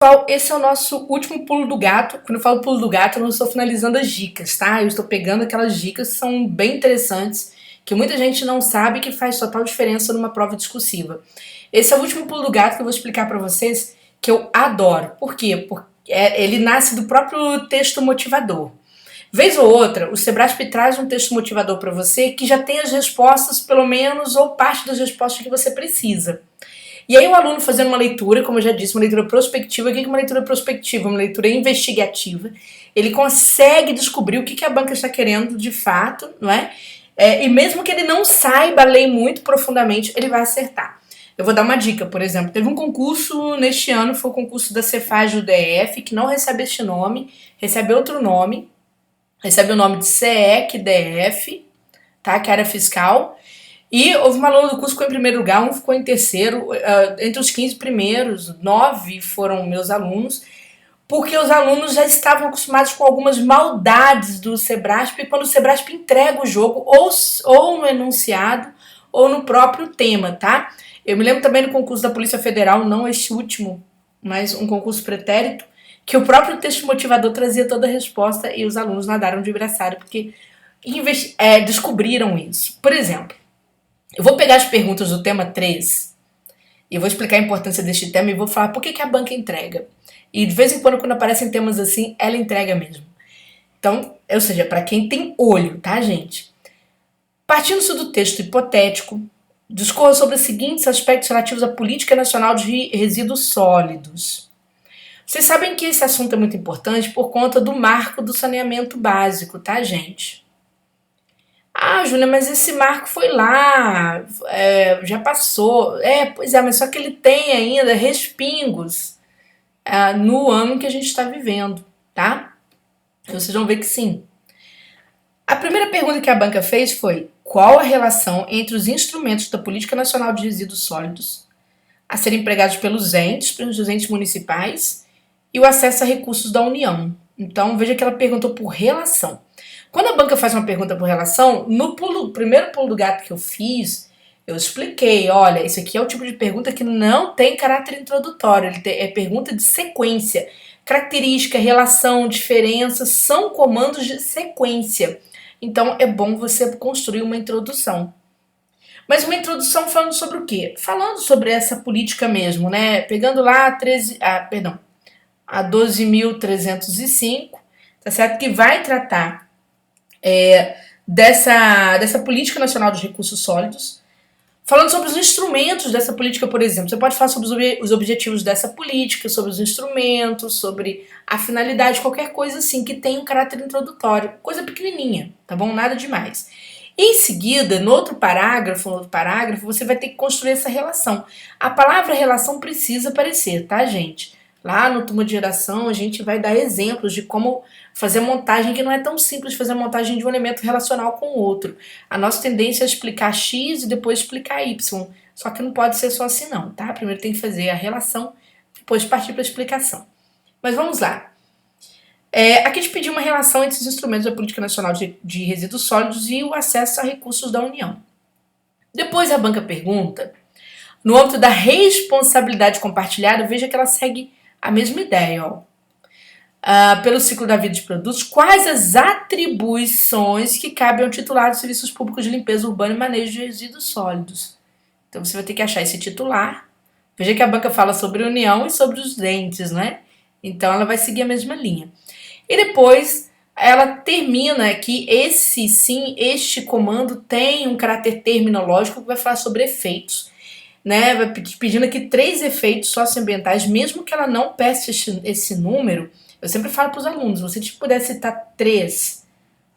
Pessoal, esse é o nosso último pulo do gato. Quando eu falo pulo do gato, eu não estou finalizando as dicas, tá? Eu estou pegando aquelas dicas que são bem interessantes, que muita gente não sabe que faz total diferença numa prova discursiva. Esse é o último pulo do gato que eu vou explicar para vocês, que eu adoro. Por quê? Porque ele nasce do próprio texto motivador. Vez ou outra, o Sebrasp traz um texto motivador para você que já tem as respostas, pelo menos, ou parte das respostas que você precisa. E aí o aluno fazendo uma leitura, como eu já disse, uma leitura prospectiva. O que é uma leitura prospectiva? Uma leitura investigativa. Ele consegue descobrir o que a banca está querendo de fato, não é? E mesmo que ele não saiba ler muito profundamente, ele vai acertar. Eu vou dar uma dica, por exemplo. Teve um concurso neste ano, foi o concurso da Cefaz do DF, que não recebe este nome, recebe outro nome, recebe o nome de CEC DF, tá? Que é área fiscal. E houve uma aluna do curso que ficou em primeiro lugar, um ficou em terceiro. Entre os 15 primeiros, 9 foram meus alunos, porque os alunos já estavam acostumados com algumas maldades do Sebrasp, quando o Sebrasp entrega o jogo ou no enunciado ou no próprio tema, tá? Eu me lembro também do concurso da Polícia Federal, não este último, mas um concurso pretérito, que o próprio texto motivador trazia toda a resposta e os alunos nadaram de braçada porque descobriram isso. Por exemplo, eu vou pegar as perguntas do tema 3 e eu vou explicar a importância deste tema e vou falar por que a banca entrega. E de vez em quando aparecem temas assim, ela entrega mesmo. Então, ou seja, para quem tem olho, tá, gente? Partindo-se do texto hipotético, discorra sobre os seguintes aspectos relativos à Política Nacional de Resíduos Sólidos. Vocês sabem que esse assunto é muito importante por conta do marco do saneamento básico, tá, gente? Ah, Júlia, mas esse marco foi lá, já passou. Pois é, mas só que ele tem ainda respingos no ano que a gente está vivendo, tá? Vocês vão ver que sim. A primeira pergunta que a banca fez foi: qual a relação entre os instrumentos da Política Nacional de Resíduos Sólidos a serem empregados pelos entes municipais, e o acesso a recursos da União? Então, veja que ela perguntou por relação. Quando a banca faz uma pergunta por relação, no primeiro pulo do gato que eu fiz, eu expliquei, olha, isso aqui é o tipo de pergunta que não tem caráter introdutório, é pergunta de sequência. Característica, relação, diferença são comandos de sequência. Então é bom você construir uma introdução. Mas uma introdução falando sobre o quê? Falando sobre essa política mesmo, né? Pegando lá a 12.305, tá certo? Que vai tratar dessa Política Nacional dos Recursos Sólidos, falando sobre os instrumentos dessa política, por exemplo. Você pode falar sobre os objetivos dessa política, sobre os instrumentos, sobre a finalidade, qualquer coisa assim que tenha um caráter introdutório, coisa pequenininha, tá bom? Nada demais. Em seguida, no outro parágrafo, você vai ter que construir essa relação. A palavra relação precisa aparecer, tá, gente? Lá no turma de geração, a gente vai dar exemplos de como fazer montagem, que não é tão simples fazer a montagem de um elemento relacional com o outro. A nossa tendência é explicar X e depois explicar Y. Só que não pode ser só assim não, tá? Primeiro tem que fazer a relação, depois partir para a explicação. Mas vamos lá. Aqui a gente pediu uma relação entre os instrumentos da Política Nacional de Resíduos Sólidos e o acesso a recursos da União. Depois a banca pergunta, no âmbito da responsabilidade compartilhada, veja que ela segue a mesma ideia, ó. Pelo ciclo da vida de produtos, quais as atribuições que cabem ao titular dos serviços públicos de limpeza urbana e manejo de resíduos sólidos. Então você vai ter que achar esse titular. Veja que a banca fala sobre a União e sobre os entes, né? Então ela vai seguir a mesma linha. E depois ela termina que este comando tem um caráter terminológico que vai falar sobre efeitos, né? Vai pedindo aqui 3 efeitos socioambientais, mesmo que ela não peça esse número. Eu sempre falo para os alunos, você puder citar 3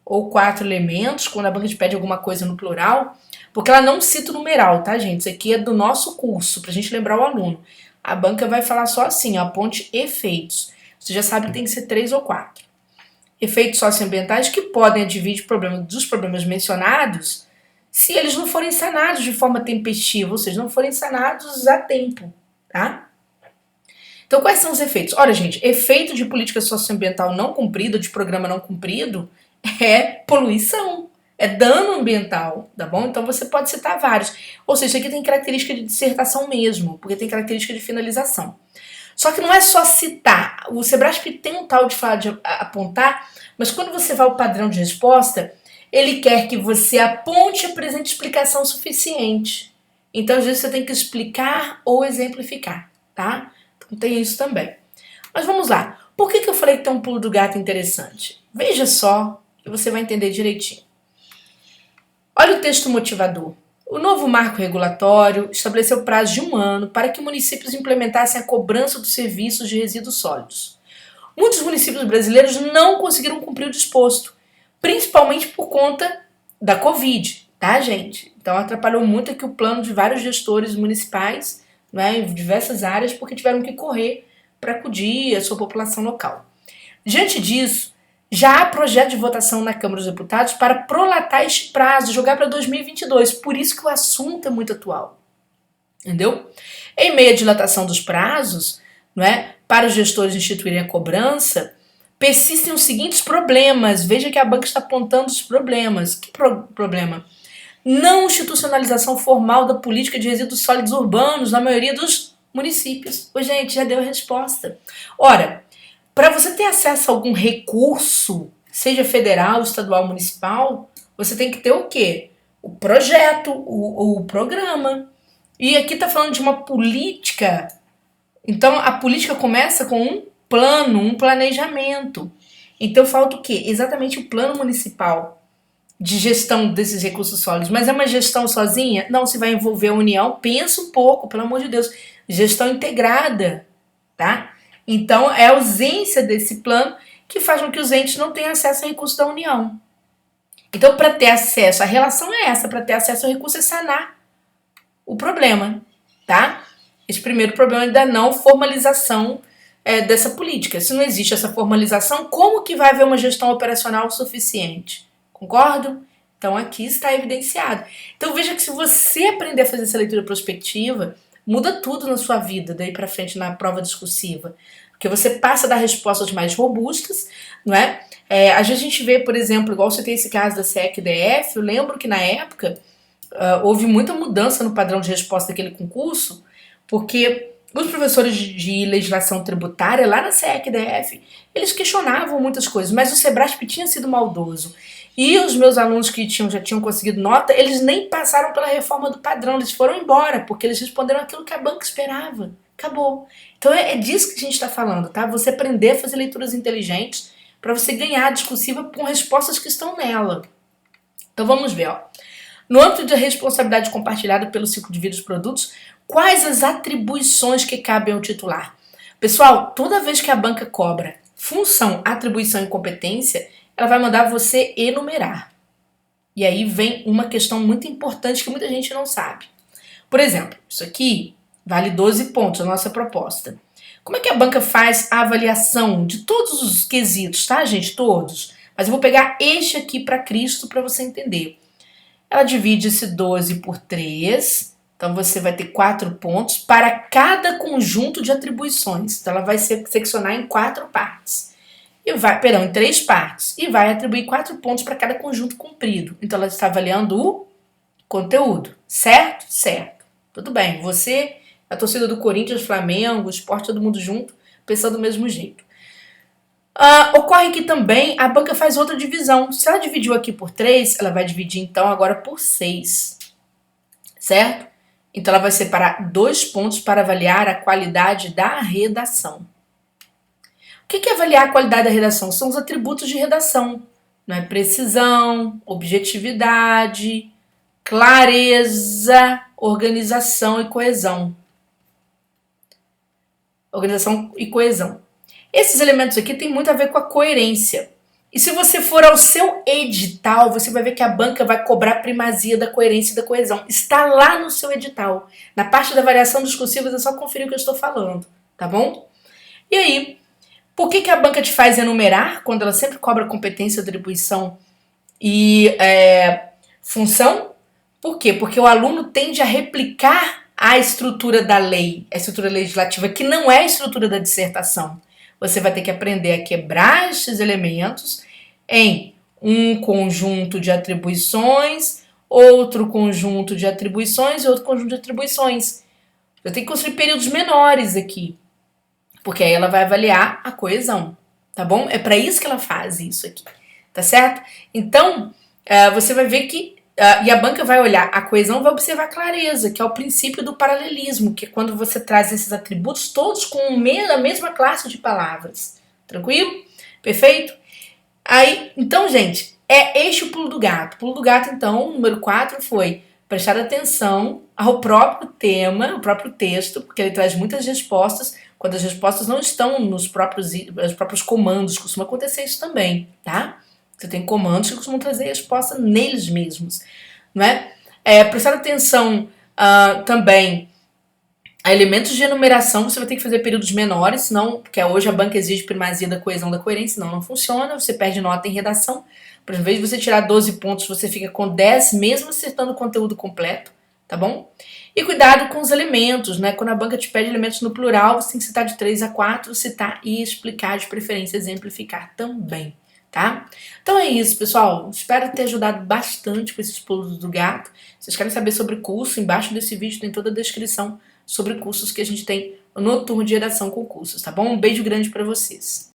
ou 4 elementos, quando a banca te pede alguma coisa no plural, porque ela não cita o numeral, tá, gente? Isso aqui é do nosso curso, pra gente lembrar o aluno. A banca vai falar só assim, ó, aponte efeitos. Você já sabe que tem que ser 3 ou 4. Efeitos socioambientais que podem advir dos problemas mencionados se eles não forem sanados de forma tempestiva, ou seja, não forem sanados a tempo, tá? Então, quais são os efeitos? Olha, gente, efeito de política socioambiental não cumprida, de programa não cumprido, é poluição, é dano ambiental, tá bom? Então, você pode citar vários. Ou seja, isso aqui tem característica de dissertação mesmo, porque tem característica de finalização. Só que não é só citar. O Sebrasp tem um tal de falar, de apontar, mas quando você vai ao padrão de resposta, ele quer que você aponte e apresente explicação suficiente. Então, às vezes, você tem que explicar ou exemplificar, tá? Então, tem isso também. Mas vamos lá. Por que eu falei que tem um pulo do gato interessante? Veja só que você vai entender direitinho. Olha o texto motivador. O novo marco regulatório estabeleceu prazo de 1 ano para que municípios implementassem a cobrança dos serviços de resíduos sólidos. Muitos municípios brasileiros não conseguiram cumprir o disposto, principalmente por conta da Covid, tá, gente? Então atrapalhou muito aqui o plano de vários gestores municipais, né, em diversas áreas, porque tiveram que correr para acudir a sua população local. Diante disso, já há projeto de votação na Câmara dos Deputados para prolatar este prazo, jogar para 2022. Por isso que o assunto é muito atual. Entendeu? Em meio à dilatação dos prazos, não é, para os gestores instituírem a cobrança, persistem os seguintes problemas. Veja que a banca está apontando os problemas. Que problema? Não institucionalização formal da política de resíduos sólidos urbanos na maioria dos municípios. Ô, gente, já deu a resposta. Ora, para você ter acesso a algum recurso, seja federal, estadual, municipal, você tem que ter o quê? O projeto, o programa. E aqui está falando de uma política. Então, a política começa com um plano, um planejamento. Então, falta o quê? Exatamente o plano municipal de gestão desses recursos sólidos. Mas é uma gestão sozinha? Não, se vai envolver a União, pensa um pouco, pelo amor de Deus. Gestão integrada, tá? Então, é a ausência desse plano que faz com que os entes não tenham acesso a recursos da União. Então, para ter acesso, a relação é essa, para ter acesso ao recurso é sanar o problema, tá? Esse primeiro problema é da não formalização dessa política. Se não existe essa formalização, como que vai haver uma gestão operacional suficiente? Concordo? Então, aqui está evidenciado. Então, veja que se você aprender a fazer essa leitura prospectiva, muda tudo na sua vida daí para frente na prova discursiva. Porque você passa a dar respostas mais robustas, não é? Às vezes a gente vê, por exemplo, igual você tem esse caso da SEC-DF, eu lembro que na época houve muita mudança no padrão de resposta daquele concurso, porque os professores de legislação tributária lá na SEC-DF, eles questionavam muitas coisas, mas o Sebrasp tinha sido maldoso. E os meus alunos que já tinham conseguido nota, eles nem passaram pela reforma do padrão, eles foram embora, porque eles responderam aquilo que a banca esperava. Acabou. Então é disso que a gente está falando, tá? Você aprender a fazer leituras inteligentes para você ganhar a discursiva com respostas que estão nela. Então vamos ver, ó. No âmbito da responsabilidade compartilhada pelo ciclo de vida dos produtos, quais as atribuições que cabem ao titular? Pessoal, toda vez que a banca cobra função, atribuição e competência, ela vai mandar você enumerar. E aí vem uma questão muito importante que muita gente não sabe. Por exemplo, isso aqui vale 12 pontos, a nossa proposta. Como é que a banca faz a avaliação de todos os quesitos, tá, gente? Todos. Mas eu vou pegar este aqui para Cristo para você entender. Ela divide esse 12 por 3, então você vai ter 4 pontos para cada conjunto de atribuições. Então ela vai seccionar em 4 partes. Em 3 partes. E vai atribuir 4 pontos para cada conjunto cumprido. Então ela está avaliando o conteúdo. Certo? Certo. Tudo bem. Você, a torcida do Corinthians, Flamengo, Sport, todo mundo junto, pensando do mesmo jeito. Ocorre que também a banca faz outra divisão. Se ela dividiu aqui por 3, ela vai dividir então agora por 6. Certo? Então ela vai separar 2 pontos para avaliar a qualidade da redação. O que é avaliar a qualidade da redação? São os atributos de redação. Não é? Precisão, objetividade, clareza, organização e coesão. Organização e coesão. Esses elementos aqui têm muito a ver com a coerência. E se você for ao seu edital, você vai ver que a banca vai cobrar primazia da coerência e da coesão. Está lá no seu edital. Na parte da variação discursivas é só conferir o que eu estou falando, tá bom? E aí, por que a banca te faz enumerar, quando ela sempre cobra competência, atribuição e função? Por quê? Porque o aluno tende a replicar a estrutura da lei, a estrutura legislativa, que não é a estrutura da dissertação. Você vai ter que aprender a quebrar estes elementos em um conjunto de atribuições, outro conjunto de atribuições e outro conjunto de atribuições. Eu tenho que construir períodos menores aqui. Porque aí ela vai avaliar a coesão, tá bom? É para isso que ela faz isso aqui, tá certo? Então, você vai ver que e a banca vai olhar a coesão, vai observar a clareza, que é o princípio do paralelismo, que é quando você traz esses atributos todos com a mesma classe de palavras. Tranquilo? Perfeito? Aí, então, gente, é este o pulo do gato. O pulo do gato, então, número 4 foi prestar atenção ao próprio tema, ao próprio texto, porque ele traz muitas respostas, quando as respostas não estão nos próprios comandos, costuma acontecer isso também, tá? Você tem comandos que costumam trazer resposta neles mesmos, não é? Prestar atenção também a elementos de enumeração, você vai ter que fazer períodos menores, senão, porque hoje a banca exige primazia da coesão da coerência, senão não funciona, você perde nota em redação. Por exemplo, em vez de você tirar 12 pontos, você fica com 10, mesmo acertando o conteúdo completo, tá bom? E cuidado com os elementos, né? Quando a banca te pede elementos no plural, você tem que citar de 3 a 4, citar e explicar, de preferência exemplificar também, tá? Então é isso, pessoal. Espero ter ajudado bastante com esses pulos do gato. Se vocês querem saber sobre curso, embaixo desse vídeo tem toda a descrição sobre cursos que a gente tem no turno de redação com cursos, tá bom? Um beijo grande para vocês.